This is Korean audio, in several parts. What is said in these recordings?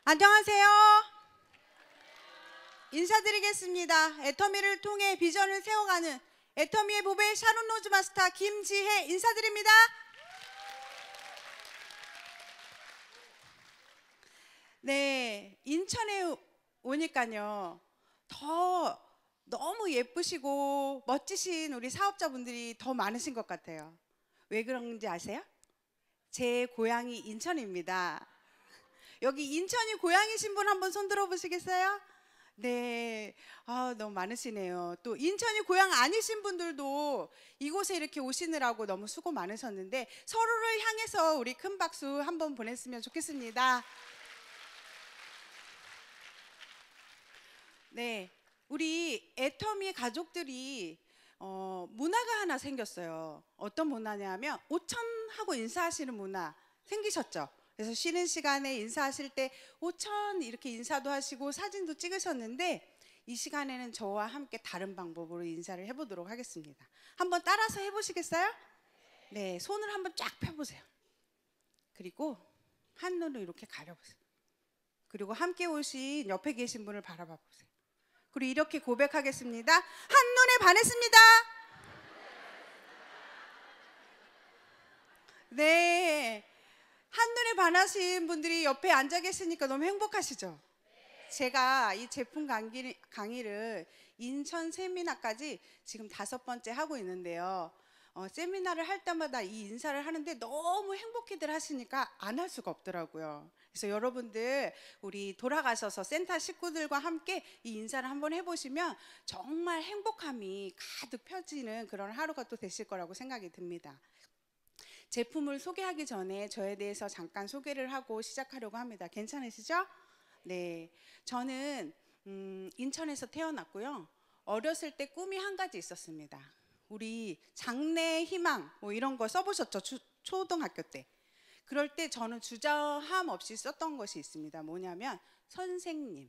안녕하세요. 인사드리겠습니다. 애터미를 통해 비전을 세워가는 애터미의 보배 샤론 로즈 마스터 김지혜 인사드립니다. 네, 인천에 오니까요 더 너무 예쁘시고 멋지신 우리 사업자분들이 더 많으신 것 같아요. 왜 그런지 아세요? 제 고향이 인천입니다. 여기 인천이 고향이신 분 한번 손 들어 보시겠어요? 네, 너무 많으시네요. 또 인천이 고향 아니신 분들도 이곳에 이렇게 오시느라고 너무 수고 많으셨는데 서로를 향해서 우리 큰 박수 한번 보냈으면 좋겠습니다. 네, 우리 애터미 가족들이 문화가 하나 생겼어요. 어떤 문화냐면 오천하고 인사하시는 문화 생기셨죠? 그래서 쉬는 시간에 인사하실 때 오천 이렇게 인사도 하시고 사진도 찍으셨는데 이 시간에는 저와 함께 다른 방법으로 인사를 해보도록 하겠습니다. 한번 따라서 해보시겠어요? 네, 손을 한번 쫙 펴보세요. 그리고 한눈을 이렇게 가려보세요. 그리고 함께 오신 옆에 계신 분을 바라봐 보세요. 그리고 이렇게 고백하겠습니다. 한눈에 반했습니다. 네, 한눈에 반하신 분들이 옆에 앉아 계시니까 너무 행복하시죠? 제가 이 제품 강의를 인천 세미나까지 지금 5번째 하고 있는데요. 세미나를 할 때마다 이 인사를 하는데 너무 행복히들 하시니까 안 할 수가 없더라고요. 그래서 여러분들 우리 돌아가셔서 센터 식구들과 함께 이 인사를 한번 해보시면 정말 행복함이 가득 펴지는 그런 하루가 또 되실 거라고 생각이 듭니다. 제품을 소개하기 전에 저에 대해서 잠깐 소개를 하고 시작하려고 합니다. 괜찮으시죠? 네, 저는 인천에서 태어났고요. 어렸을 때 꿈이 한 가지 있었습니다. 우리 장래 희망 뭐 이런 거 써보셨죠? 초등학교 때. 그럴 때 저는 주저함 없이 썼던 것이 있습니다. 뭐냐면 선생님.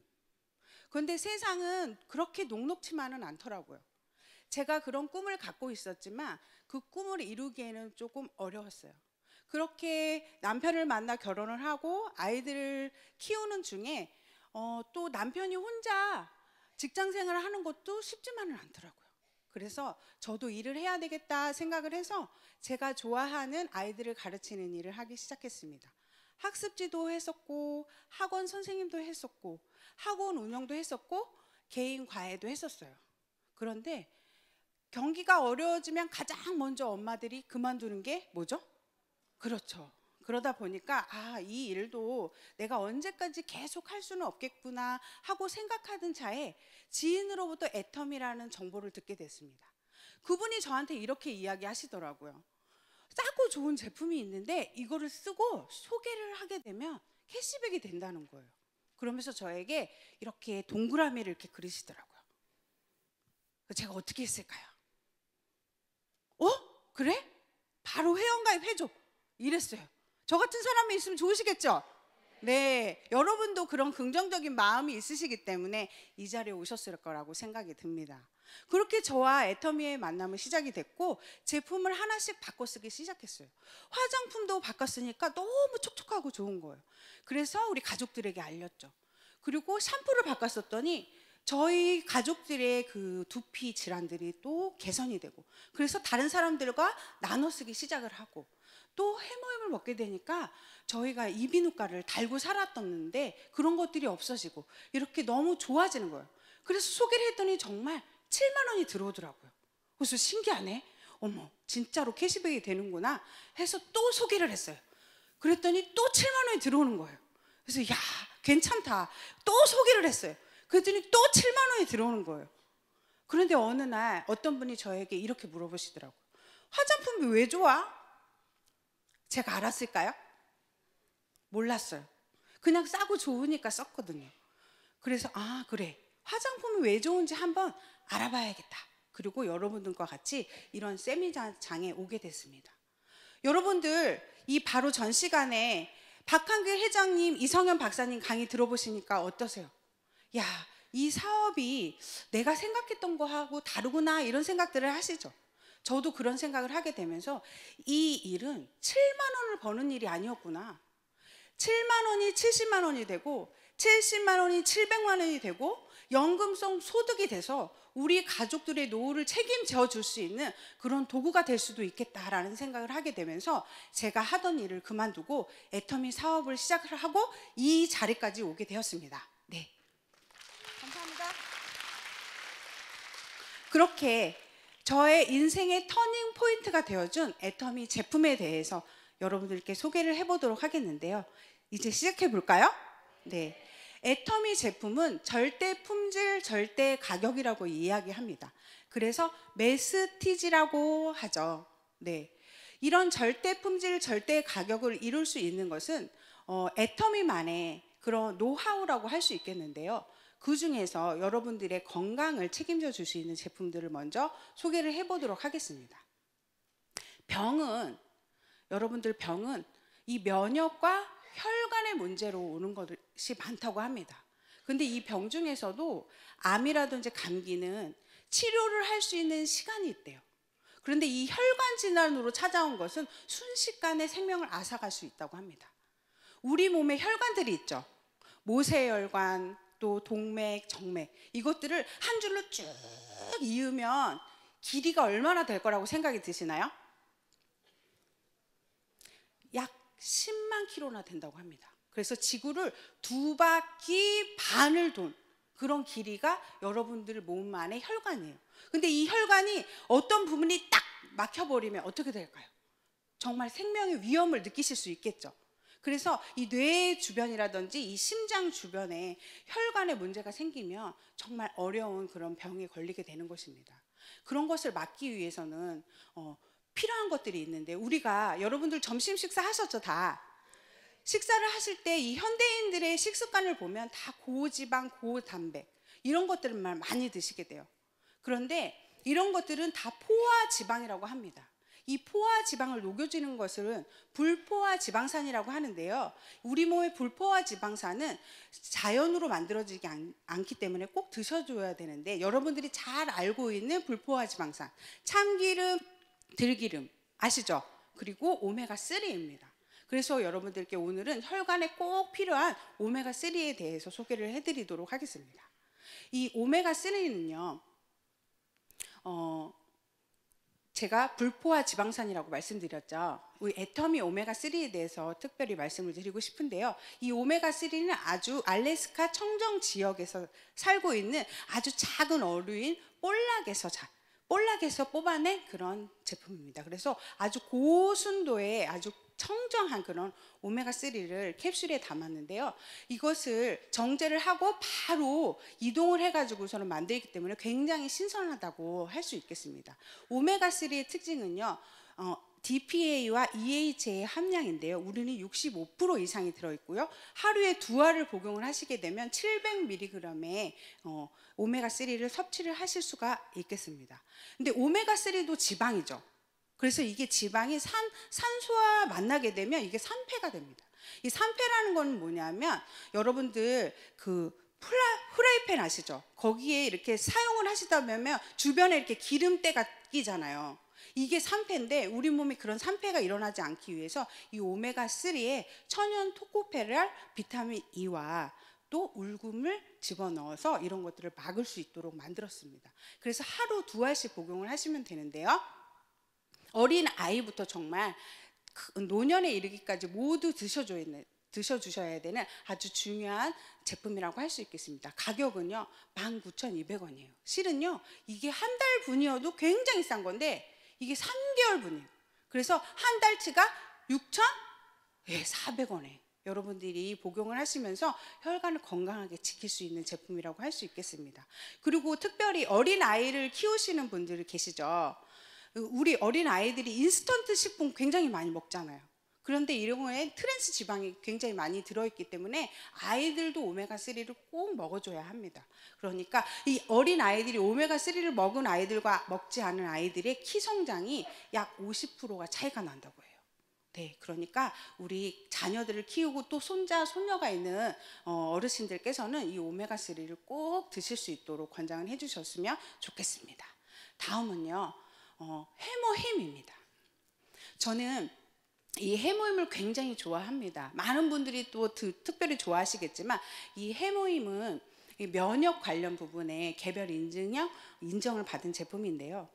그런데 세상은 그렇게 녹록치만은 않더라고요. 제가 그런 꿈을 갖고 있었지만 그 꿈을 이루기에는 조금 어려웠어요. 그렇게 남편을 만나 결혼을 하고 아이들을 키우는 중에 또 남편이 혼자 직장 생활을 하는 것도 쉽지만은 않더라고요. 그래서 저도 일을 해야 되겠다 생각을 해서 제가 좋아하는 아이들을 가르치는 일을 하기 시작했습니다. 학습지도 했었고 학원 선생님도 했었고 학원 운영도 했었고 개인 과외도 했었어요. 그런데 경기가 어려워지면 가장 먼저 엄마들이 그만두는 게 뭐죠? 그렇죠. 그러다 보니까 이 일도 내가 언제까지 계속 할 수는 없겠구나 하고 생각하던 차에 지인으로부터 애텀이라는 정보를 듣게 됐습니다. 그분이 저한테 이렇게 이야기하시더라고요. 싸고 좋은 제품이 있는데 이거를 쓰고 소개를 하게 되면 캐시백이 된다는 거예요. 그러면서 저에게 이렇게 동그라미를 이렇게 그리시더라고요. 제가 어떻게 했을까요? 그래? 바로 회원가입 해줘. 이랬어요. 저 같은 사람이 있으면 좋으시겠죠? 네, 여러분도 그런 긍정적인 마음이 있으시기 때문에 이 자리에 오셨을 거라고 생각이 듭니다. 그렇게 저와 애터미의 만남은 시작이 됐고 제품을 하나씩 바꿔 쓰기 시작했어요. 화장품도 바꿔 쓰니까 너무 촉촉하고 좋은 거예요. 그래서 우리 가족들에게 알렸죠. 그리고 샴푸를 바꿔 썼더니 저희 가족들의 그 두피 질환들이 또 개선이 되고 그래서 다른 사람들과 나눠 쓰기 시작을 하고 또 해모임을 먹게 되니까 저희가 이비인후과를 달고 살았었는데 그런 것들이 없어지고 이렇게 너무 좋아지는 거예요. 그래서 소개를 했더니 정말 7만 원이 들어오더라고요. 그래서 신기하네. 어머, 진짜로 캐시백이 되는구나 해서 또 소개를 했어요. 그랬더니 또 7만 원이 들어오는 거예요. 그래서 야, 괜찮다. 또 소개를 했어요. 그랬더니 또 7만 원이 들어오는 거예요. 그런데 어느 날 어떤 분이 저에게 이렇게 물어보시더라고요. 화장품이 왜 좋아? 제가 알았을까요? 몰랐어요. 그냥 싸고 좋으니까 썼거든요. 그래서 그래, 화장품이 왜 좋은지 한번 알아봐야겠다. 그리고 여러분들과 같이 이런 세미나장에 오게 됐습니다. 여러분들 이 바로 전 시간에 박한길 회장님, 이성현 박사님 강의 들어보시니까 어떠세요? 야, 이 사업이 내가 생각했던 거하고 다르구나 이런 생각들을 하시죠. 저도 그런 생각을 하게 되면서 이 일은 7만 원을 버는 일이 아니었구나. 7만 원이 70만 원이 되고 70만 원이 700만 원이 되고 연금성 소득이 돼서 우리 가족들의 노후를 책임져 줄 수 있는 그런 도구가 될 수도 있겠다라는 생각을 하게 되면서 제가 하던 일을 그만두고 애터미 사업을 시작을 하고 이 자리까지 오게 되었습니다. 네, 감사합니다. 그렇게 저의 인생의 터닝 포인트가 되어준 애터미 제품에 대해서 여러분들께 소개를 해보도록 하겠는데요. 이제 시작해 볼까요? 네. 애터미 제품은 절대 품질, 절대 가격이라고 이야기합니다. 그래서 메스티지라고 하죠. 네. 이런 절대 품질, 절대 가격을 이룰 수 있는 것은 애터미만의 그런 노하우라고 할 수 있겠는데요. 그 중에서 여러분들의 건강을 책임져 줄 수 있는 제품들을 먼저 소개를 해보도록 하겠습니다. 여러분들 병은 이 면역과 혈관의 문제로 오는 것이 많다고 합니다. 근데 이 병 중에서도 암이라든지 감기는 치료를 할 수 있는 시간이 있대요. 그런데 이 혈관 질환으로 찾아온 것은 순식간에 생명을 앗아갈 수 있다고 합니다. 우리 몸에 혈관들이 있죠. 모세혈관, 또 동맥, 정맥, 이것들을 한 줄로 쭉 이으면 길이가 얼마나 될 거라고 생각이 드시나요? 약 10만 킬로나 된다고 합니다. 그래서 지구를 2바퀴 반을 돈 그런 길이가 여러분들 몸 안에 혈관이에요. 근데 이 혈관이 어떤 부분이 딱 막혀버리면 어떻게 될까요? 정말 생명의 위험을 느끼실 수 있겠죠. 그래서 이 뇌 주변이라든지 이 심장 주변에 혈관에 문제가 생기면 정말 어려운 그런 병에 걸리게 되는 것입니다. 그런 것을 막기 위해서는 필요한 것들이 있는데, 우리가 여러분들 점심 식사 하셨죠? 다 식사를 하실 때 이 현대인들의 식습관을 보면 다 고지방, 고단백 이런 것들만 많이 드시게 돼요. 그런데 이런 것들은 다 포화 지방이라고 합니다. 이 포화 지방을 녹여주는 것을 불포화 지방산이라고 하는데요. 우리 몸의 불포화 지방산은 자연으로 만들어지지 않기 때문에 꼭 드셔줘야 되는데, 여러분들이 잘 알고 있는 불포화 지방산, 참기름, 들기름 아시죠? 그리고 오메가3입니다. 그래서 여러분들께 오늘은 혈관에 꼭 필요한 오메가3에 대해서 소개를 해드리도록 하겠습니다. 이 오메가3는요, 제가 불포화 지방산이라고 말씀드렸죠. 우리 애터미 오메가3에 대해서 특별히 말씀을 드리고 싶은데요. 이 오메가3는 아주 알래스카 청정 지역에서 살고 있는 아주 작은 어류인 볼락에서 뽑아낸 그런 제품입니다. 그래서 아주 고순도의 아주 청정한 그런 오메가3를 캡슐에 담았는데요. 이것을 정제를 하고 바로 이동을 해가지고서는 만들기 때문에 굉장히 신선하다고 할 수 있겠습니다. 오메가3의 특징은요, DPA와 EHA의 함량인데요. 우리는 65% 이상이 들어있고요. 하루에 2알을 복용을 하시게 되면 700mg의 오메가3를 섭취를 하실 수가 있겠습니다. 근데 오메가3도 지방이죠. 그래서 이게 지방이 산소와 만나게 되면 이게 산패가 됩니다. 이 산패라는 건 뭐냐면, 여러분들 그 프라이팬 아시죠? 거기에 이렇게 사용을 하시다 보면 주변에 이렇게 기름때가 끼잖아요. 이게 산패인데, 우리 몸에 그런 산패가 일어나지 않기 위해서 이 오메가3에 천연 토코페랄 비타민 E와 또 울금을 집어넣어서 이런 것들을 막을 수 있도록 만들었습니다. 그래서 하루 2알씩 복용을 하시면 되는데요. 어린 아이부터 정말 노년에 이르기까지 모두 드셔주셔야 되는 아주 중요한 제품이라고 할 수 있겠습니다. 가격은요 19,200원이에요. 실은요 이게 한 달분이어도 굉장히 싼 건데, 이게 3개월분이에요. 그래서 한 달치가 6,400원에 여러분들이 복용을 하시면서 혈관을 건강하게 지킬 수 있는 제품이라고 할 수 있겠습니다. 그리고 특별히 어린 아이를 키우시는 분들 계시죠? 우리 어린 아이들이 인스턴트 식품 굉장히 많이 먹잖아요. 그런데 이런 거에 트랜스 지방이 굉장히 많이 들어있기 때문에 아이들도 오메가3를 꼭 먹어줘야 합니다. 그러니까 이 어린 아이들이 오메가3를 먹은 아이들과 먹지 않은 아이들의 키 성장이 약 50%가 차이가 난다고 해요. 네, 그러니까 우리 자녀들을 키우고 또 손자, 손녀가 있는 어르신들께서는 이 오메가3를 꼭 드실 수 있도록 권장을 해주셨으면 좋겠습니다. 다음은요, 해모힘입니다. 저는 이 해모임을 굉장히 좋아합니다. 많은 분들이 또 특별히 좋아하시겠지만 이 해모임은 이 면역 관련 부분에 개별 인정을 받은 제품인데요.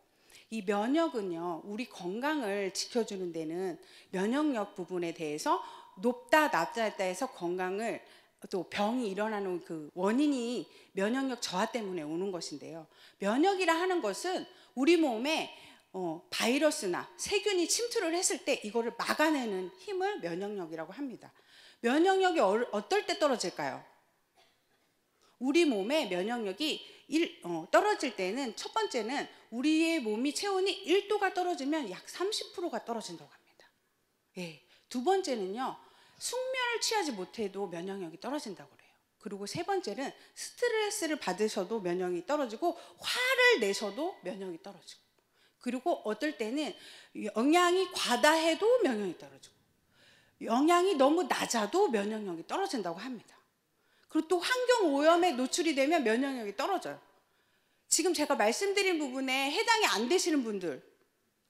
이 면역은요, 우리 건강을 지켜주는 데는 면역력 부분에 대해서 높다 낮다 해서 건강을 또 병이 일어나는 그 원인이 면역력 저하 때문에 오는 것인데요. 면역이라 하는 것은 우리 몸에 바이러스나 세균이 침투를 했을 때 이거를 막아내는 힘을 면역력이라고 합니다. 면역력이 어떨 때 떨어질까요? 우리 몸의 면역력이 떨어질 때는 첫 번째는 우리의 몸이 체온이 1도가 떨어지면 약 30%가 떨어진다고 합니다. 예. 두 번째는요, 숙면을 취하지 못해도 면역력이 떨어진다고 그래요. 그리고 세 번째는 스트레스를 받으셔도 면역이 떨어지고 화를 내셔도 면역이 떨어지고, 그리고 어떨 때는 영양이 과다해도 면역이 떨어지고 영양이 너무 낮아도 면역력이 떨어진다고 합니다. 그리고 또 환경 오염에 노출이 되면 면역력이 떨어져요. 지금 제가 말씀드린 부분에 해당이 안 되시는 분들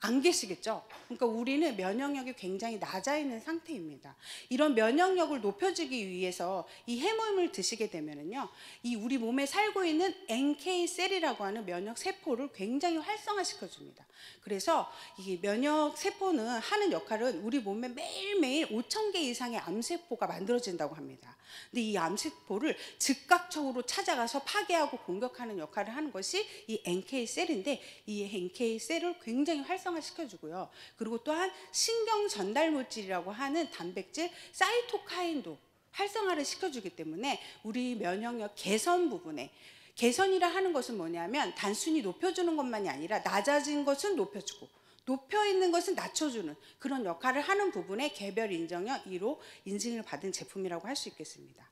안 계시겠죠? 그러니까 우리는 면역력이 굉장히 낮아 있는 상태입니다. 이런 면역력을 높여주기 위해서 이 해모임을 드시게 되면은요, 이 우리 몸에 살고 있는 NK셀이라고 하는 면역 세포를 굉장히 활성화시켜 줍니다. 그래서 이 면역 세포는 하는 역할은 우리 몸에 매일매일 5,000개 이상의 암세포가 만들어진다고 합니다. 근데 이 암세포를 즉각적으로 찾아가서 파괴하고 공격하는 역할을 하는 것이 이 NK셀인데, 이 NK셀을 굉장히 활성화시켜주고요. 그리고 또한 신경 전달 물질이라고 하는 단백질 사이토카인도 활성화를 시켜주기 때문에 우리 면역력 개선 부분에, 개선이라 하는 것은 뭐냐면 단순히 높여주는 것만이 아니라 낮아진 것은 높여주고 높여 있는 것은 낮춰주는 그런 역할을 하는 부분에 개별 인정형 1호 인증을 받은 제품이라고 할 수 있겠습니다.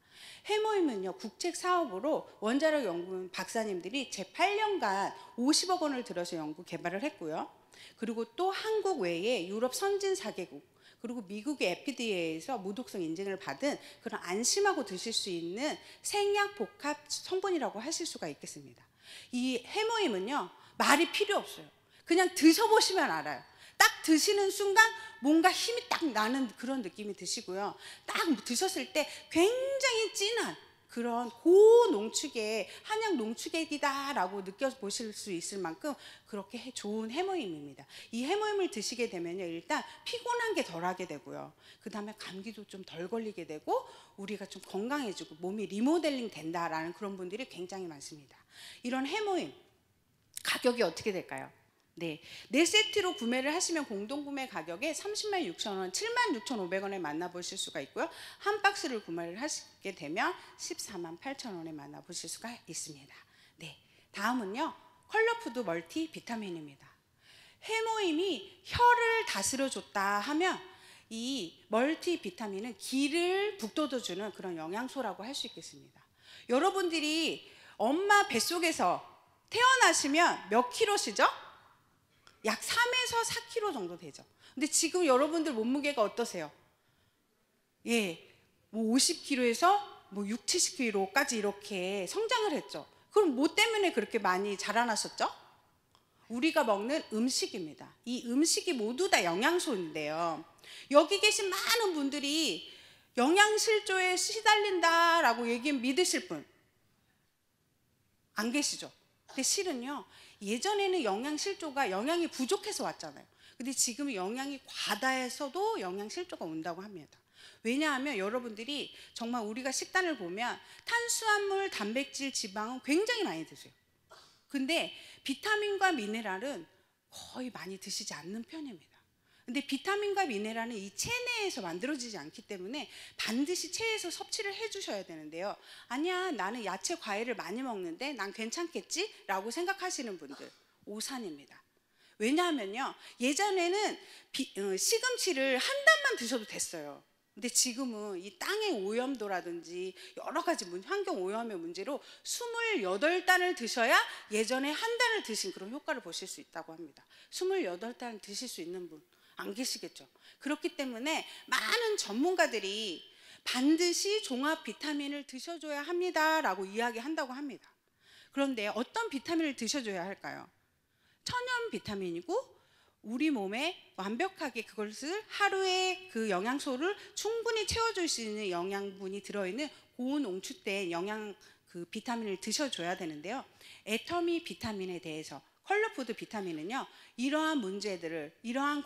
해모임은요, 국책 사업으로 원자력 연구원 박사님들이 제 8년간 50억 원을 들여서 연구 개발을 했고요. 그리고 또 한국 외에 유럽 선진 4개국, 그리고 미국의 FDA에서 무독성 인증을 받은 그런 안심하고 드실 수 있는 생약 복합 성분이라고 하실 수가 있겠습니다. 이 해모임은요, 말이 필요 없어요. 그냥 드셔보시면 알아요. 딱 드시는 순간 뭔가 힘이 딱 나는 그런 느낌이 드시고요. 딱 드셨을 때 굉장히 진한 그런 고농축의 한약 농축액이다라고 느껴보실 수 있을 만큼 그렇게 좋은 해모임입니다. 이 해모임을 드시게 되면요, 일단 피곤한 게 덜하게 되고요. 그 다음에 감기도 좀 덜 걸리게 되고 우리가 좀 건강해지고 몸이 리모델링 된다라는 그런 분들이 굉장히 많습니다. 이런 해모임 가격이 어떻게 될까요? 네, 4세트로 구매를 하시면 공동구매 가격에 306,000원, 76,500원에 만나보실 수가 있고요. 한 박스를 구매를 하시게 되면 148,000원에 만나보실 수가 있습니다. 네, 다음은요, 컬러푸드 멀티 비타민입니다. 해모임이 혀를 다스려 줬다 하면 이 멀티 비타민은 기를 북돋워주는 그런 영양소라고 할 수 있겠습니다. 여러분들이 엄마 뱃속에서 태어나시면 몇 킬로시죠? 약 3에서 4kg 정도 되죠. 근데 지금 여러분들 몸무게가 어떠세요? 예, 뭐 50kg에서 뭐 6, 70kg까지 이렇게 성장을 했죠. 그럼 뭐 때문에 그렇게 많이 자라났었죠? 우리가 먹는 음식입니다. 이 음식이 모두 다 영양소인데요. 여기 계신 많은 분들이 영양실조에 시달린다라고 믿으실 분 안 계시죠? 근데 실은요, 예전에는 영양실조가 영양이 부족해서 왔잖아요. 근데 지금 영양이 과다해서도 영양실조가 온다고 합니다. 왜냐하면 여러분들이 정말 우리가 식단을 보면 탄수화물, 단백질, 지방은 굉장히 많이 드세요. 근데 비타민과 미네랄은 거의 많이 드시지 않는 편입니다. 근데 비타민과 미네랄은 이 체내에서 만들어지지 않기 때문에 반드시 체에서 섭취를 해주셔야 되는데요. 아니야, 나는 야채 과일을 많이 먹는데 난 괜찮겠지? 라고 생각하시는 분들, 오산입니다. 왜냐하면요, 예전에는 시금치를 한 단만 드셔도 됐어요. 근데 지금은 이 땅의 오염도라든지 여러 가지 환경 오염의 문제로 28단을 드셔야 예전에 한 단을 드신 그런 효과를 보실 수 있다고 합니다. 28단을 드실 수 있는 분 안 계시겠죠. 그렇기 때문에 많은 전문가들이 반드시 종합 비타민을 드셔줘야 합니다라고 이야기한다고 합니다. 그런데 어떤 비타민을 드셔줘야 할까요? 천연 비타민이고 우리 몸에 완벽하게 그것을 하루에 그 영양소를 충분히 채워줄 수 있는 영양분이 들어있는 고농축된 그 비타민을 드셔줘야 되는데요. 애터미 비타민에 대해서, 컬러푸드 비타민은요, 이러한 문제들을, 이러한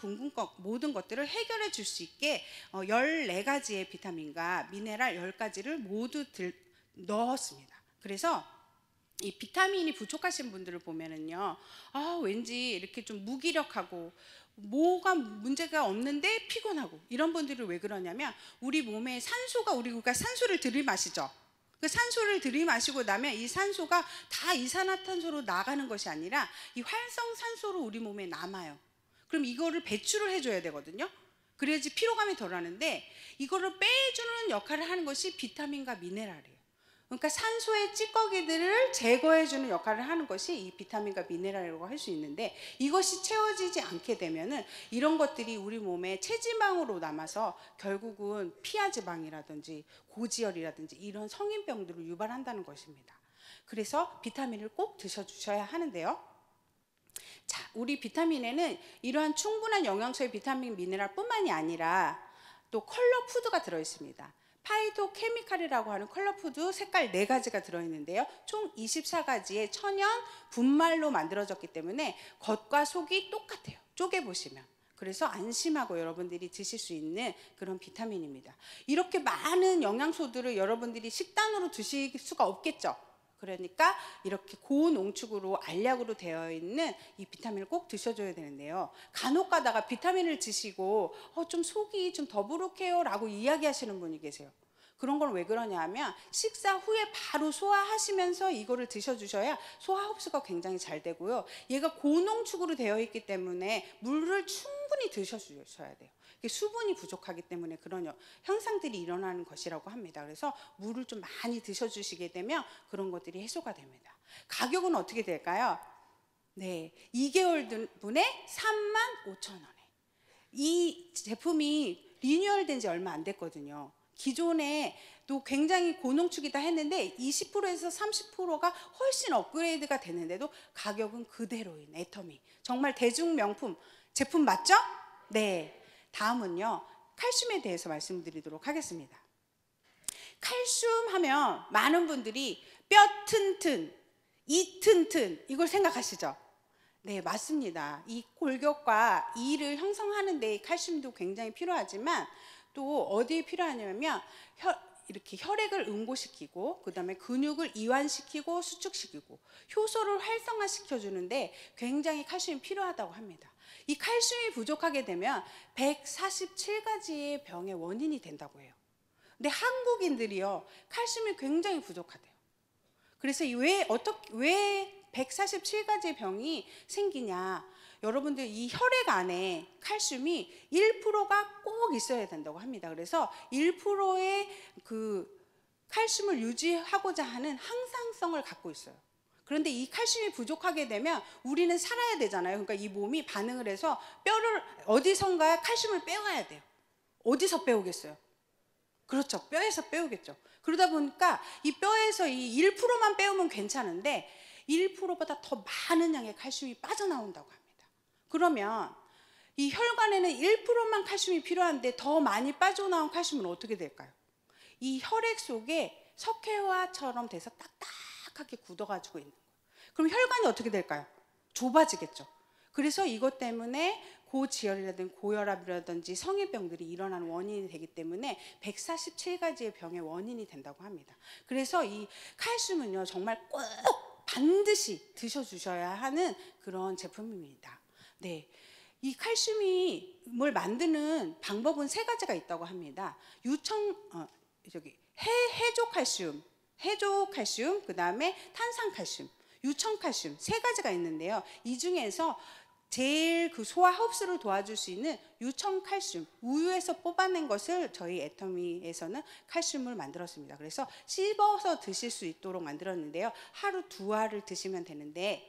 모든 것들을 해결해 줄 수 있게 14가지의 비타민과 미네랄 10가지를 모두 넣었습니다. 그래서 이 비타민이 부족하신 분들을 보면은요, 왠지 이렇게 좀 무기력하고 뭐가 문제가 없는데 피곤하고, 이런 분들이 왜 그러냐면 우리 몸에 우리가 산소를 들이마시죠. 그 산소를 들이마시고 나면 이 산소가 다 이산화탄소로 나가는 것이 아니라 이 활성산소로 우리 몸에 남아요. 그럼 이거를 배출을 해줘야 되거든요. 그래야지 피로감이 덜하는데, 이거를 빼주는 역할을 하는 것이 비타민과 미네랄이에요. 그러니까 산소의 찌꺼기들을 제거해주는 역할을 하는 것이 이 비타민과 미네랄이라고 할 수 있는데, 이것이 채워지지 않게 되면은 이런 것들이 우리 몸에 체지방으로 남아서 결국은 피하지방이라든지 고지혈이라든지 이런 성인병들을 유발한다는 것입니다. 그래서 비타민을 꼭 드셔주셔야 하는데요. 자, 우리 비타민에는 이러한 충분한 영양소의 비타민, 미네랄뿐만이 아니라 또 컬러 푸드가 들어있습니다. 파이토케미칼이라고 하는 컬러푸드 색깔 4가지가 들어있는데요. 총 24가지의 천연 분말로 만들어졌기 때문에 겉과 속이 똑같아요. 쪼개보시면. 그래서 안심하고 여러분들이 드실 수 있는 그런 비타민입니다. 이렇게 많은 영양소들을 여러분들이 식단으로 드실 수가 없겠죠. 그러니까 이렇게 고농축으로 알약으로 되어 있는 이 비타민을 꼭 드셔줘야 되는데요. 간혹 가다가 비타민을 드시고 좀 속이 좀 더부룩해요 라고 이야기하시는 분이 계세요. 그런 건 왜 그러냐 하면 식사 후에 바로 소화하시면서 이거를 드셔주셔야 소화 흡수가 굉장히 잘 되고요. 얘가 고농축으로 되어 있기 때문에 물을 충분히 드셔주셔야 돼요. 수분이 부족하기 때문에 그런 현상들이 일어나는 것이라고 합니다. 그래서 물을 좀 많이 드셔주시게 되면 그런 것들이 해소가 됩니다. 가격은 어떻게 될까요? 네, 2개월 분에 35,000원에. 이 제품이 리뉴얼된 지 얼마 안 됐거든요. 기존에 또 굉장히 고농축이다 했는데 20%에서 30%가 훨씬 업그레이드가 됐는데도 가격은 그대로인 애터미. 정말 대중 명품 제품 맞죠? 네. 다음은요, 칼슘에 대해서 말씀드리도록 하겠습니다. 칼슘 하면 많은 분들이 뼈 튼튼, 이 튼튼 이걸 생각하시죠? 네, 맞습니다. 이 골격과 이를 형성하는 데 칼슘도 굉장히 필요하지만 또 어디에 필요하냐면 이렇게 혈액을 응고시키고 그 다음에 근육을 이완시키고 수축시키고 효소를 활성화시켜 주는데 굉장히 칼슘이 필요하다고 합니다. 이 칼슘이 부족하게 되면 147가지의 병의 원인이 된다고 해요. 근데 한국인들이요, 칼슘이 굉장히 부족하대요. 그래서 왜 147가지의 병이 생기냐? 여러분들 이 혈액 안에 칼슘이 1%가 꼭 있어야 된다고 합니다. 그래서 1%의 그 칼슘을 유지하고자 하는 항상성을 갖고 있어요. 그런데 이 칼슘이 부족하게 되면 우리는 살아야 되잖아요. 그러니까 이 몸이 반응을 해서 뼈를 어디선가 칼슘을 빼와야 돼요. 어디서 빼오겠어요? 그렇죠. 뼈에서 빼오겠죠. 그러다 보니까 이 뼈에서 이 1%만 빼오면 괜찮은데 1%보다 더 많은 양의 칼슘이 빠져나온다고 합니다. 그러면 이 혈관에는 1%만 칼슘이 필요한데 더 많이 빠져나온 칼슘은 어떻게 될까요? 이 혈액 속에 석회화처럼 돼서 딱딱하게 굳어가지고 있는 거예요. 그럼 혈관이 어떻게 될까요? 좁아지겠죠. 그래서 이것 때문에 고지혈이라든지 고혈압이라든지 성인병들이 일어나는 원인이 되기 때문에 147가지의 병의 원인이 된다고 합니다. 그래서 이 칼슘은요, 정말 꼭 반드시 드셔주셔야 하는 그런 제품입니다. 네, 이 칼슘을 만드는 방법은 3가지가 있다고 합니다. 해조칼슘, 그 다음에 탄산칼슘, 유청칼슘 3가지가 있는데요. 이 중에서 제일 그 소화 흡수를 도와줄 수 있는 유청칼슘, 우유에서 뽑아낸 것을 저희 애터미에서는 칼슘을 만들었습니다. 그래서 씹어서 드실 수 있도록 만들었는데요. 하루 2알을 드시면 되는데,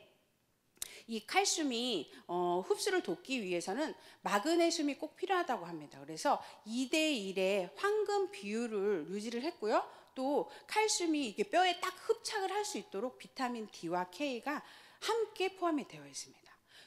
이 칼슘이 흡수를 돕기 위해서는 마그네슘이 꼭 필요하다고 합니다. 그래서 2대1의 황금 비율을 유지를 했고요. 또 칼슘이 이게 뼈에 딱 흡착을 할 수 있도록 비타민 D와 K가 함께 포함이 되어 있습니다.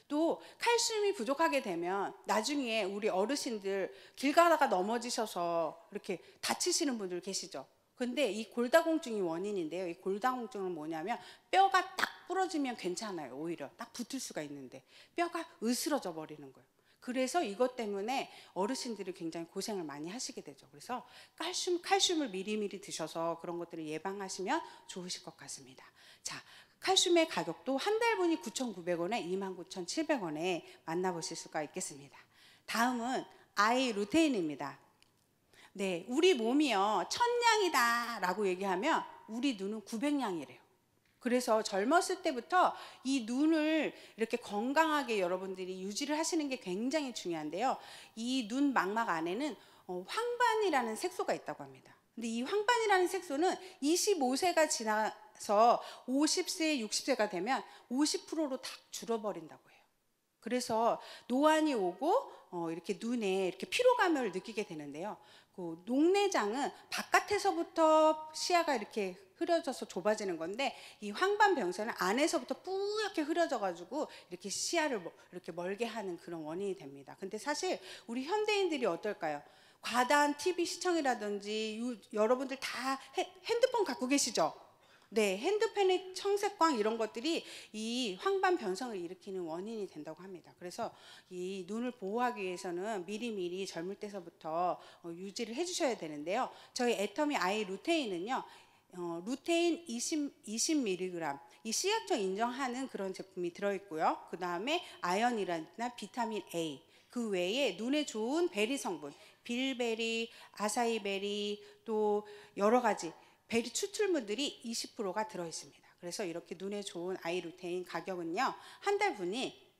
또 칼슘이 부족하게 되면 나중에 우리 어르신들 길 가다가 넘어지셔서 이렇게 다치시는 분들 계시죠. 근데 이 골다공증이 원인인데요. 이 골다공증은 뭐냐면 뼈가 딱 부러지면 괜찮아요. 오히려 딱 붙을 수가 있는데 뼈가 으스러져 버리는 거예요. 그래서 이것 때문에 어르신들이 굉장히 고생을 많이 하시게 되죠. 그래서 칼슘을 미리미리 드셔서 그런 것들을 예방하시면 좋으실 것 같습니다. 자, 칼슘의 가격도 한 달분이 9,900원에 29,700원에 만나보실 수가 있겠습니다. 다음은 아이 루테인입니다. 네, 우리 몸이요 1000냥이다 라고 얘기하면 우리 눈은 900냥이래요. 그래서 젊었을 때부터 이 눈을 이렇게 건강하게 여러분들이 유지를 하시는 게 굉장히 중요한데요. 이 눈 망막 안에는 황반이라는 색소가 있다고 합니다. 근데 이 황반이라는 색소는 25세가 지나서 50세, 60세가 되면 50%로 다 줄어버린다고 해요. 그래서 노안이 오고 이렇게 눈에 이렇게 피로감을 느끼게 되는데요. 그 녹내장은 바깥에서부터 시야가 이렇게 흐려져서 좁아지는 건데 이 황반병세는 안에서부터 뿌옇게 흐려져 가지고 이렇게 시야를 이렇게 멀게 하는 그런 원인이 됩니다. 근데 사실 우리 현대인들이 어떨까요? 과다한 TV 시청이라든지 여러분들 다 핸드폰 갖고 계시죠? 네, 핸드폰의 청색광 이런 것들이 이 황반 변성을 일으키는 원인이 된다고 합니다. 그래서 이 눈을 보호하기 위해서는 미리미리 젊을 때서부터 유지를 해주셔야 되는데요. 저희 애터미 아이 루테인은요, 루테인 20mg, 이 식약처 인정하는 그런 제품이 들어있고요. 그 다음에 아연이나 비타민 A, 그 외에 눈에 좋은 베리 성분, 빌베리, 아사이베리, 또 여러 가지 베리 추출물들이 20%가 들어있습니다. 그래서 이렇게 눈에 좋은 아이 루테인 가격은요, 한 달분이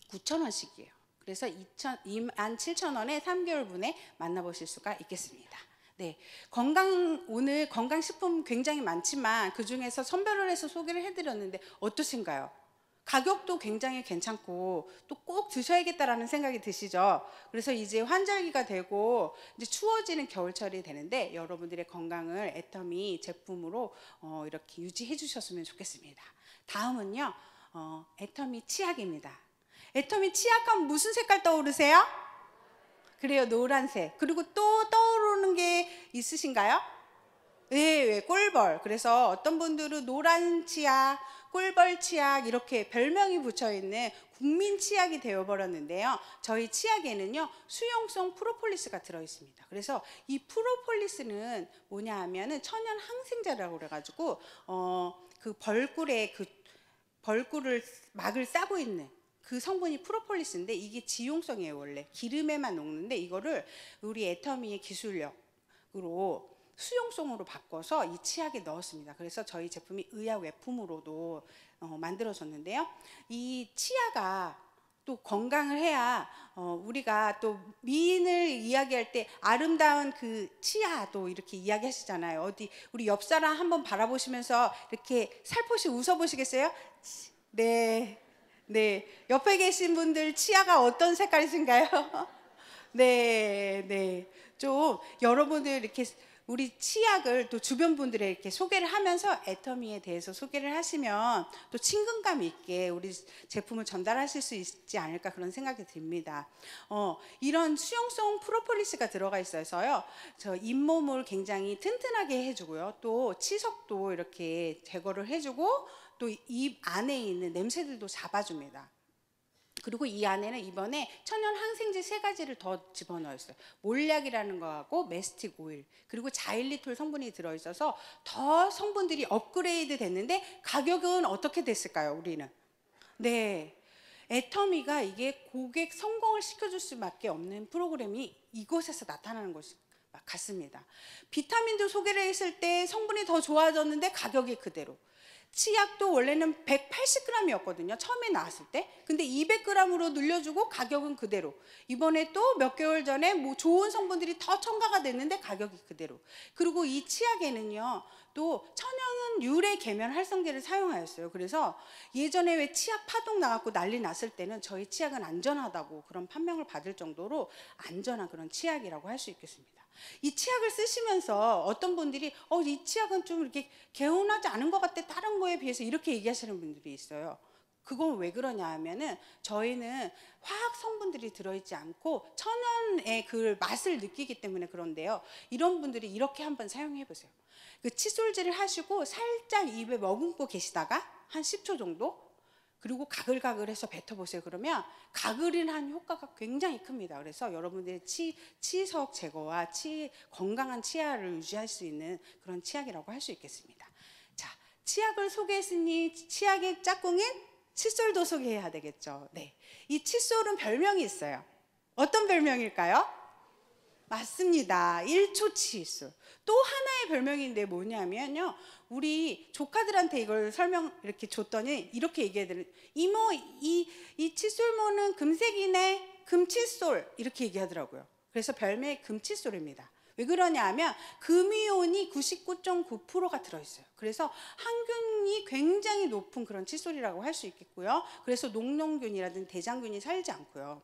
9,000원씩이에요. 그래서 27,000원에 3개월분에 만나보실 수가 있겠습니다. 네, 오늘 건강식품 굉장히 많지만 그 중에서 선별을 해서 소개를 해드렸는데 어떠신가요? 가격도 굉장히 괜찮고 또 꼭 드셔야겠다라는 생각이 드시죠? 그래서 이제 환절기가 되고 이제 추워지는 겨울철이 되는데 여러분들의 건강을 애터미 제품으로 이렇게 유지해 주셨으면 좋겠습니다. 다음은요, 애터미 치약입니다. 애터미 치약하면 무슨 색깔 떠오르세요? 그래요, 노란색. 그리고 또 떠오르는 게 있으신가요? 네, 꿀벌. 그래서 어떤 분들은 노란 치약, 꿀벌 치약 이렇게 별명이 붙여 있는 국민 치약이 되어버렸는데요. 저희 치약에는요, 수용성 프로폴리스가 들어있습니다. 그래서 이 프로폴리스는 뭐냐 하면은 천연 항생제라고 그래가지고 그 벌꿀의 벌꿀을 막을 싸고 있는 그 성분이 프로폴리스인데 이게 지용성이에요. 원래 기름에만 녹는데 이거를 우리 애터미의 기술력으로 수용성으로 바꿔서 이 치약에 넣었습니다. 그래서 저희 제품이 의약 외품으로도 만들어졌는데요. 이 치아가 또 건강을 해야 우리가 또 미인을 이야기할 때 아름다운 그 치아도 이렇게 이야기하시잖아요. 어디 우리 옆 사람 한번 바라보시면서 이렇게 살포시 웃어보시겠어요? 네, 네. 옆에 계신 분들 치아가 어떤 색깔이신가요? 네, 네. 좀 여러분들 이렇게 우리 치약을 또 주변 분들에게 소개를 하면서 애터미에 대해서 소개를 하시면 또 친근감 있게 우리 제품을 전달하실 수 있지 않을까 그런 생각이 듭니다. 이런 수용성 프로폴리스가 들어가 있어서요, 저 잇몸을 굉장히 튼튼하게 해주고요, 또 치석도 이렇게 제거를 해주고 또 입 안에 있는 냄새들도 잡아줍니다. 그리고 이 안에는 이번에 천연 항생제 3가지를 더 집어넣었어요. 몰약이라는 거하고 메스틱 오일, 그리고 자일리톨 성분이 들어있어서 더 성분들이 업그레이드 됐는데 가격은 어떻게 됐을까요, 우리는? 네, 애터미가 이게 고객 성공을 시켜줄 수밖에 없는 프로그램이 이곳에서 나타나는 것이 같습니다. 비타민도 소개를 했을 때 성분이 더 좋아졌는데 가격이 그대로. 치약도 원래는 180g이었거든요. 처음에 나왔을 때. 근데 200g으로 늘려주고 가격은 그대로. 이번에 또 몇 개월 전에 뭐 좋은 성분들이 더 첨가가 됐는데 가격이 그대로. 그리고 이 치약에는요, 또 천연 유래 계면 활성제를 사용하였어요. 그래서 예전에 왜 치약 파동 나갖고 난리 났을 때는 저희 치약은 안전하다고 그런 판명을 받을 정도로 안전한 그런 치약이라고 할 수 있겠습니다. 이 치약을 쓰시면서 어떤 분들이 이 치약은 좀 이렇게 개운하지 않은 것 같아, 다른 거에 비해서, 이렇게 얘기하시는 분들이 있어요. 그건 왜 그러냐 하면은 저희는 화학 성분들이 들어있지 않고 천연의 그 맛을 느끼기 때문에 그런데요. 이런 분들이 이렇게 한번 사용해 보세요. 그 칫솔질을 하시고 살짝 입에 머금고 계시다가 한 10초 정도, 그리고 가글가글해서 뱉어보세요. 그러면 가글이한 효과가 굉장히 큽니다. 그래서 여러분들의 치석 제거와 건강한 치아를 유지할 수 있는 그런 치약이라고 할 수 있겠습니다. 자, 치약을 소개했으니 치약의 짝꿍인 칫솔도 소개해야 되겠죠. 네, 이 칫솔은 별명이 있어요. 어떤 별명일까요? 맞습니다. 1초 칫솔. 또 하나의 별명인데 뭐냐면요, 우리 조카들한테 이걸 이렇게 줬더니 이렇게 얘기해야 되는, 이모 이 칫솔모는 금색이네, 금칫솔, 이렇게 얘기하더라고요. 그래서 별명이 금칫솔입니다. 왜 그러냐 하면 금이온이 99.9%가 들어있어요. 그래서 항균이 굉장히 높은 그런 칫솔이라고 할 수 있겠고요. 그래서 녹농균이라든지 대장균이 살지 않고요.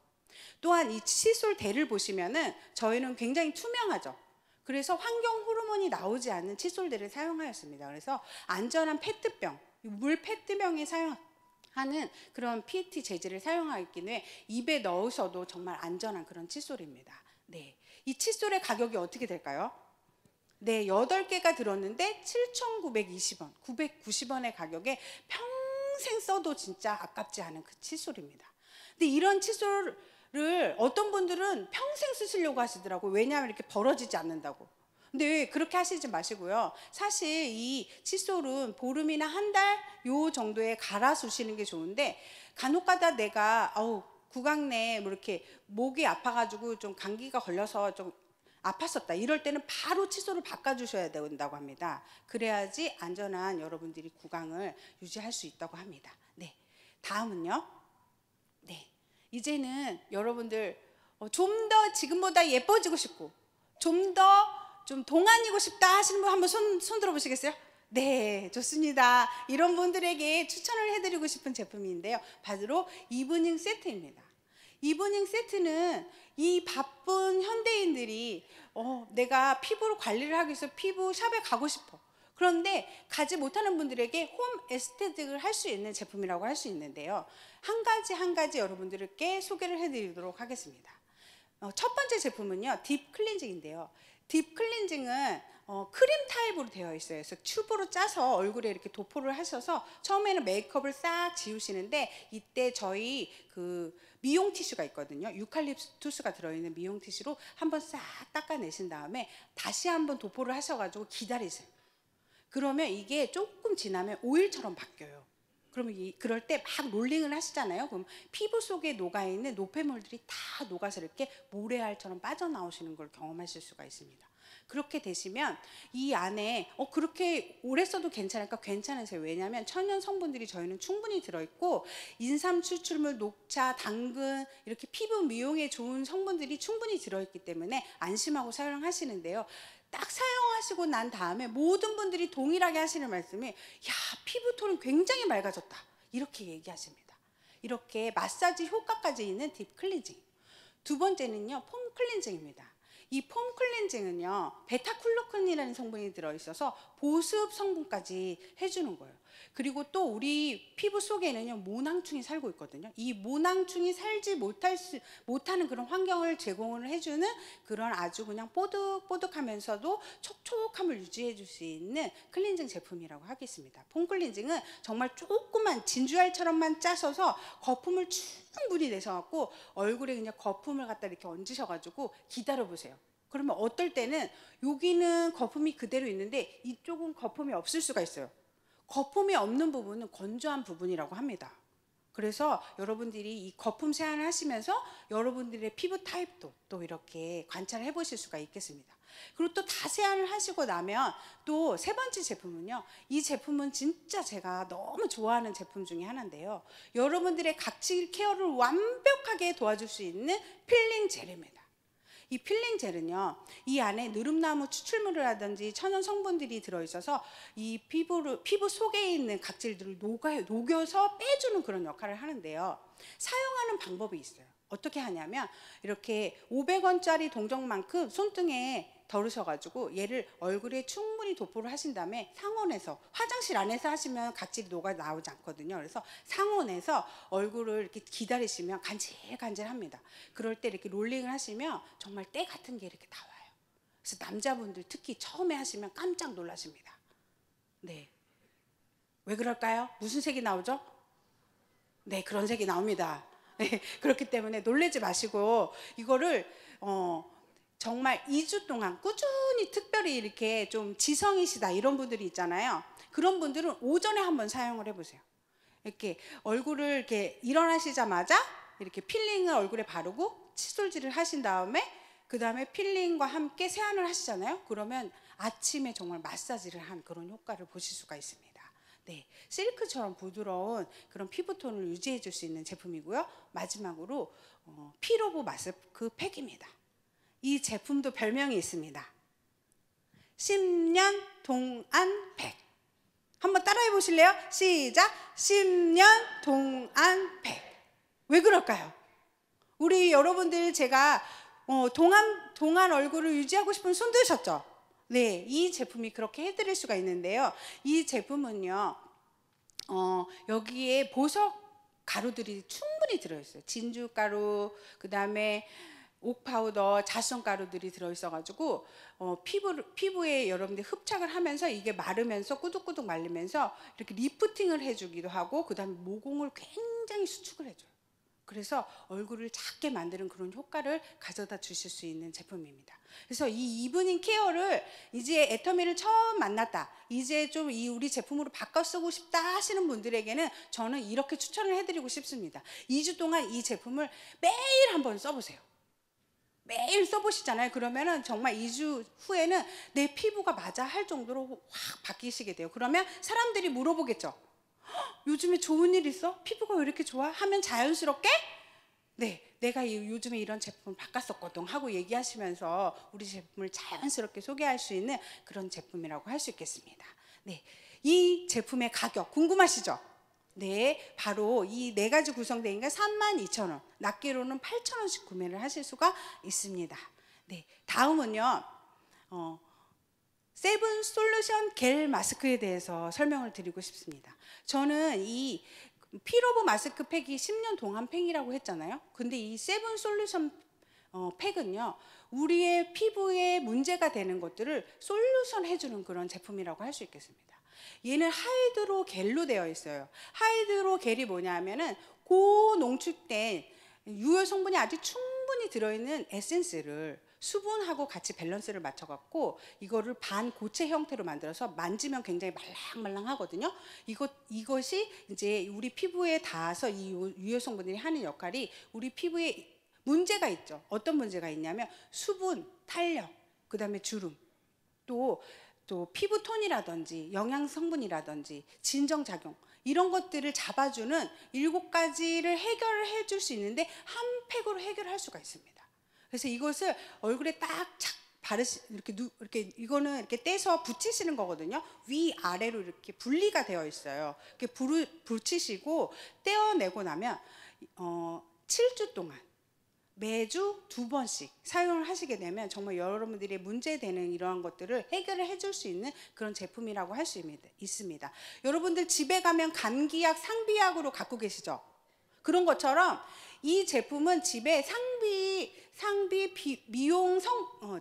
또한 이 칫솔 대를 보시면은 저희는 굉장히 투명하죠. 그래서 환경 호르몬이 나오지 않는 칫솔대를 사용하였습니다. 그래서 안전한 페트병, 물 페트병에 사용하는 그런 PET 재질을 사용하기 때문에 입에 넣으셔도 정말 안전한 그런 칫솔입니다. 네, 이 칫솔의 가격이 어떻게 될까요? 네, 8개가 들었는데 7,920원, 990원의 가격에 평생 써도 진짜 아깝지 않은 그 칫솔입니다. 근데 이런 칫솔을 어떤 분들은 평생 쓰시려고 하시더라고요. 왜냐하면 이렇게 벌어지지 않는다고. 근데 그렇게 하시지 마시고요. 사실 이 칫솔은 보름이나 한 달 요 정도에 갈아 쓰시는 게 좋은데, 간혹가다 내가 구강내 뭐 이렇게 목이 아파가지고 좀 감기가 걸려서 좀 아팠었다, 이럴 때는 바로 칫솔을 바꿔주셔야 된다고 합니다. 그래야지 안전한 여러분들이 구강을 유지할 수 있다고 합니다. 네, 다음은요. 네, 이제는 여러분들 좀 더 지금보다 예뻐지고 싶고 좀 더 좀 동안이고 싶다 하시는 분 한번 손 들어보시겠어요? 네, 좋습니다. 이런 분들에게 추천을 해드리고 싶은 제품인데요, 바로 이브닝 세트입니다. 이브닝 세트는 이 바쁜 현대인들이 내가 피부로 관리를 하기 위해서 피부샵에 가고 싶어, 그런데 가지 못하는 분들에게 홈 에스테틱을 할 수 있는 제품이라고 할 수 있는데요, 한 가지 여러분들께 소개를 해드리도록 하겠습니다. 첫 번째 제품은요, 딥 클렌징인데요. 딥 클렌징은 크림 타입으로 되어 있어요. 그래서 튜브로 짜서 얼굴에 이렇게 도포를 하셔서 처음에는 메이크업을 싹 지우시는데, 이때 저희 그 미용 티슈가 있거든요. 유칼립투스가 들어있는 미용 티슈로 한번 싹 닦아내신 다음에 다시 한번 도포를 하셔가지고 기다리세요. 그러면 이게 조금 지나면 오일처럼 바뀌어요. 그러면 그럴 때 막 롤링을 하시잖아요. 그럼 피부 속에 녹아있는 노폐물들이 다 녹아서 이렇게 모래알처럼 빠져나오시는 걸 경험하실 수가 있습니다. 그렇게 되시면 이 안에 그렇게 오래 써도 괜찮을까? 괜찮으세요. 왜냐하면 천연 성분들이 저희는 충분히 들어있고, 인삼 추출물, 녹차, 당근, 이렇게 피부 미용에 좋은 성분들이 충분히 들어있기 때문에 안심하고 사용하시는데요, 딱 사용하시고 난 다음에 모든 분들이 동일하게 하시는 말씀이, 야, 피부톤은 굉장히 맑아졌다, 이렇게 얘기하십니다. 이렇게 마사지 효과까지 있는 딥 클렌징. 두 번째는요, 폼 클렌징입니다. 이 폼 클렌징은요, 베타클로콘이라는 성분이 들어있어서 보습 성분까지 해주는 거예요. 그리고 또 우리 피부 속에는요, 모낭충이 살고 있거든요. 이 모낭충이 살지 못하는 그런 환경을 제공을 해주는 그런 아주 그냥 뽀득뽀득하면서도 촉촉함을 유지해 줄 수 있는 클렌징 제품이라고 하겠습니다. 폼 클렌징은 정말 조그만 진주알처럼만 짜셔서 거품을 충분히 내셔갖고 얼굴에 그냥 거품을 갖다 이렇게 얹으셔가지고 기다려 보세요. 그러면 어떨 때는 여기는 거품이 그대로 있는데 이쪽은 거품이 없을 수가 있어요. 거품이 없는 부분은 건조한 부분이라고 합니다. 그래서 여러분들이 이 거품 세안을 하시면서 여러분들의 피부 타입도 또 이렇게 관찰해 보실 수가 있겠습니다. 그리고 또 다 세안을 하시고 나면 또 세 번째 제품은요, 이 제품은 진짜 제가 너무 좋아하는 제품 중에 하나인데요, 여러분들의 각질 케어를 완벽하게 도와줄 수 있는 필링 젤입니다. 이 필링 젤은요, 이 안에 느릅나무 추출물이라든지 천연 성분들이 들어있어서 이 피부 속에 있는 각질들을 녹여서 빼주는 그런 역할을 하는데요, 사용하는 방법이 있어요. 어떻게 하냐면 이렇게 500원짜리 동전만큼 손등에 덜으셔가지고 얘를 얼굴에 충분히 도포를 하신 다음에 상온에서, 화장실 안에서 하시면 각질이 녹아 나오지 않거든요. 그래서 상온에서 얼굴을 이렇게 기다리시면 간질간질합니다. 그럴 때 이렇게 롤링을 하시면 정말 때 같은 게 이렇게 나와요. 그래서 남자분들 특히 처음에 하시면 깜짝 놀라십니다. 네, 왜 그럴까요? 무슨 색이 나오죠? 네, 그런 색이 나옵니다. 네, 그렇기 때문에 놀라지 마시고 이거를 정말 2주 동안 꾸준히, 특별히 이렇게 좀 지성이시다 이런 분들이 있잖아요. 그런 분들은 오전에 한번 사용을 해보세요. 이렇게 얼굴을 이렇게 일어나시자마자 이렇게 필링을 얼굴에 바르고 칫솔질을 하신 다음에 그 다음에 필링과 함께 세안을 하시잖아요. 그러면 아침에 정말 마사지를 한 그런 효과를 보실 수가 있습니다. 네, 실크처럼 부드러운 그런 피부톤을 유지해 줄 수 있는 제품이고요. 마지막으로 피로보 마스크 팩입니다. 이 제품도 별명이 있습니다. 10년 동안 팩. 한번 따라해 보실래요? 시작! 10년 동안 팩. 왜 그럴까요? 우리 여러분들 제가 동안 얼굴을 유지하고 싶은 손 드셨죠? 네, 이 제품이 그렇게 해드릴 수가 있는데요. 이 제품은요, 여기에 보석 가루들이 충분히 들어있어요. 진주가루, 그 다음에 옥파우더, 자수성가루들이 들어있어가지고 피부에 여러분들 흡착을 하면서 이게 마르면서 꾸덕꾸덕 말리면서 이렇게 리프팅을 해주기도 하고, 그 다음에 모공을 굉장히 수축을 해줘요. 그래서 얼굴을 작게 만드는 그런 효과를 가져다 주실 수 있는 제품입니다. 그래서 이 이브닝 케어를 이제 애터미를 처음 만났다, 이제 좀 이 우리 제품으로 바꿔 쓰고 싶다 하시는 분들에게는 저는 이렇게 추천을 해드리고 싶습니다. 2주 동안 이 제품을 매일 한번 써보세요. 매일 써보시잖아요. 그러면은 정말 2주 후에는 내 피부가 맞아 할 정도로 확 바뀌시게 돼요. 그러면 사람들이 물어보겠죠. 요즘에 좋은 일 있어? 피부가 왜 이렇게 좋아? 하면 자연스럽게 네, 내가 요즘에 이런 제품을 바꿨었거든 하고 얘기하시면서 우리 제품을 자연스럽게 소개할 수 있는 그런 제품이라고 할 수 있겠습니다. 네, 이 제품의 가격 궁금하시죠? 네, 바로 이 네 가지 구성되어 있는 32,000원, 낱개로는 8,000원씩 구매를 하실 수가 있습니다. 네, 다음은요, 세븐 솔루션 겔 마스크에 대해서 설명을 드리고 싶습니다. 저는 이 피로보 마스크 팩이 10년 동안 팩이라고 했잖아요. 근데 이 세븐 솔루션 팩은요, 우리의 피부에 문제가 되는 것들을 솔루션 해주는 그런 제품이라고 할 수 있겠습니다. 얘는 하이드로 겔로 되어 있어요. 하이드로 겔이 뭐냐 하면은 고농축된 유효 성분이 아주 충분히 들어있는 에센스를 수분하고 같이 밸런스를 맞춰갖고 이거를 반 고체 형태로 만들어서 만지면 굉장히 말랑말랑하거든요. 이것이 이제 우리 피부에 닿아서 이 유효 성분들이 하는 역할이 우리 피부에 문제가 있죠. 어떤 문제가 있냐면 수분, 탄력, 그 다음에 주름, 또 피부 톤이라든지 영양 성분이라든지 진정작용, 이런 것들을 잡아주는 7가지를 해결을 해줄 수 있는데 한 팩으로 해결할 수가 있습니다. 그래서 이것을 얼굴에 딱 이렇게 이거는 이렇게 떼서 붙이시는 거거든요. 위 아래로 이렇게 분리가 되어 있어요. 이렇게 붙이시고 떼어내고 나면 7주 동안 매주 2번씩 사용을 하시게 되면 정말 여러분들이 문제되는 이러한 것들을 해결을 해줄 수 있는 그런 제품이라고 할 수 있습니다. 여러분들 집에 가면 감기약, 상비약으로 갖고 계시죠? 그런 것처럼 이 제품은 집에 상비 미용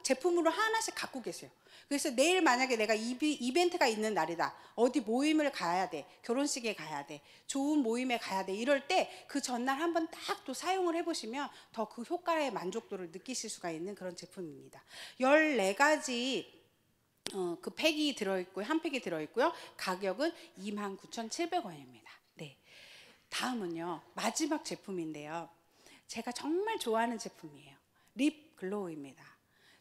제품으로 하나씩 갖고 계세요. 그래서 내일 만약에 내가 이벤트가 있는 날이다, 어디 모임을 가야 돼, 결혼식에 가야 돼, 좋은 모임에 가야 돼, 이럴 때 그 전날 한번 딱 또 사용을 해보시면 더 그 효과의 만족도를 느끼실 수가 있는 그런 제품입니다. 14가지 그 팩이 들어있고요, 한 팩이 들어있고요. 가격은 29,700원입니다. 네, 다음은요, 마지막 제품인데요, 제가 정말 좋아하는 제품이에요. 립 글로우입니다.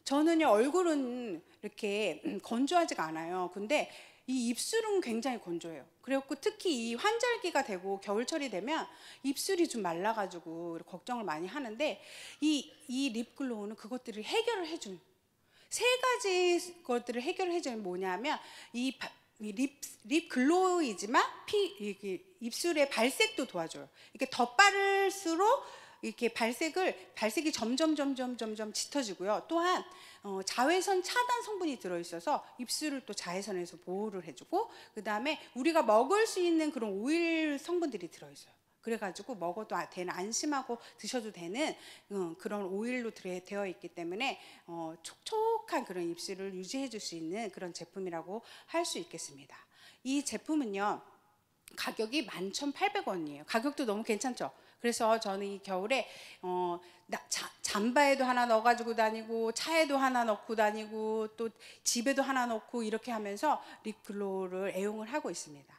저는요, 얼굴은 이렇게 건조하지가 않아요. 근데 이 입술은 굉장히 건조해요. 그래갖고 특히 이 환절기가 되고 겨울철이 되면 입술이 좀 말라가지고 걱정을 많이 하는데 이 립글로우는 그것들을 해결을 해준 3가지 것들을 해결을 해주는 뭐냐면 이 립 글로우이지만 입술의 발색도 도와줘요. 이렇게 덧바를수록 이렇게 발색이 점점 짙어지고요. 또한 자외선 차단 성분이 들어있어서 입술을 또 자외선에서 보호를 해주고, 그 다음에 우리가 먹을 수 있는 그런 오일 성분들이 들어있어요. 그래가지고 먹어도 되는, 안심하고 드셔도 되는 그런 오일로 되어 있기 때문에 촉촉한 그런 입술을 유지해 줄 수 있는 그런 제품이라고 할 수 있겠습니다. 이 제품은요, 가격이 11,800원이에요. 가격도 너무 괜찮죠? 그래서 저는 이 겨울에 잠바에도 하나 넣어가지고 다니고, 차에도 하나 넣고 다니고, 또 집에도 하나 넣고, 이렇게 하면서 립글로우를 애용을 하고 있습니다.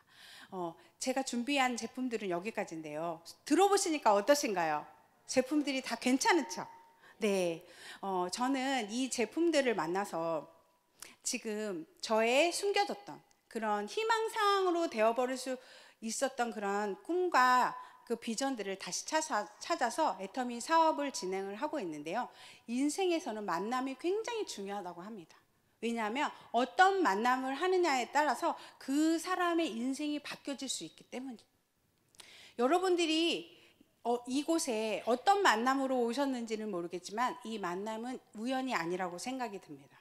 제가 준비한 제품들은 여기까지인데요. 들어보시니까 어떠신가요? 제품들이 다 괜찮죠? 네. 저는 이 제품들을 만나서 지금 저의 숨겨졌던 그런 희망사항으로 되어버릴 수 있었던 그런 꿈과 그 비전들을 다시 찾아서 애터미 사업을 진행을 하고 있는데요. 인생에서는 만남이 굉장히 중요하다고 합니다. 왜냐하면 어떤 만남을 하느냐에 따라서 그 사람의 인생이 바뀌어질 수 있기 때문이에요. 여러분들이 이곳에 어떤 만남으로 오셨는지는 모르겠지만 이 만남은 우연이 아니라고 생각이 듭니다.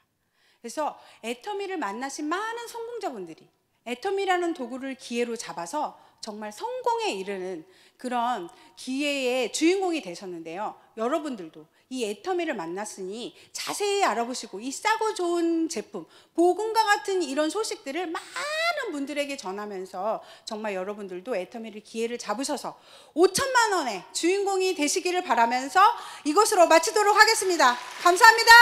그래서 애터미를 만나신 많은 성공자분들이 애터미라는 도구를 기회로 잡아서 정말 성공에 이르는 그런 기회의 주인공이 되셨는데요. 여러분들도 이 애터미를 만났으니 자세히 알아보시고 이 싸고 좋은 제품, 복음과 같은 이런 소식들을 많은 분들에게 전하면서 정말 여러분들도 애터미를 기회를 잡으셔서 5천만 원의 주인공이 되시기를 바라면서 이것으로 마치도록 하겠습니다. 감사합니다.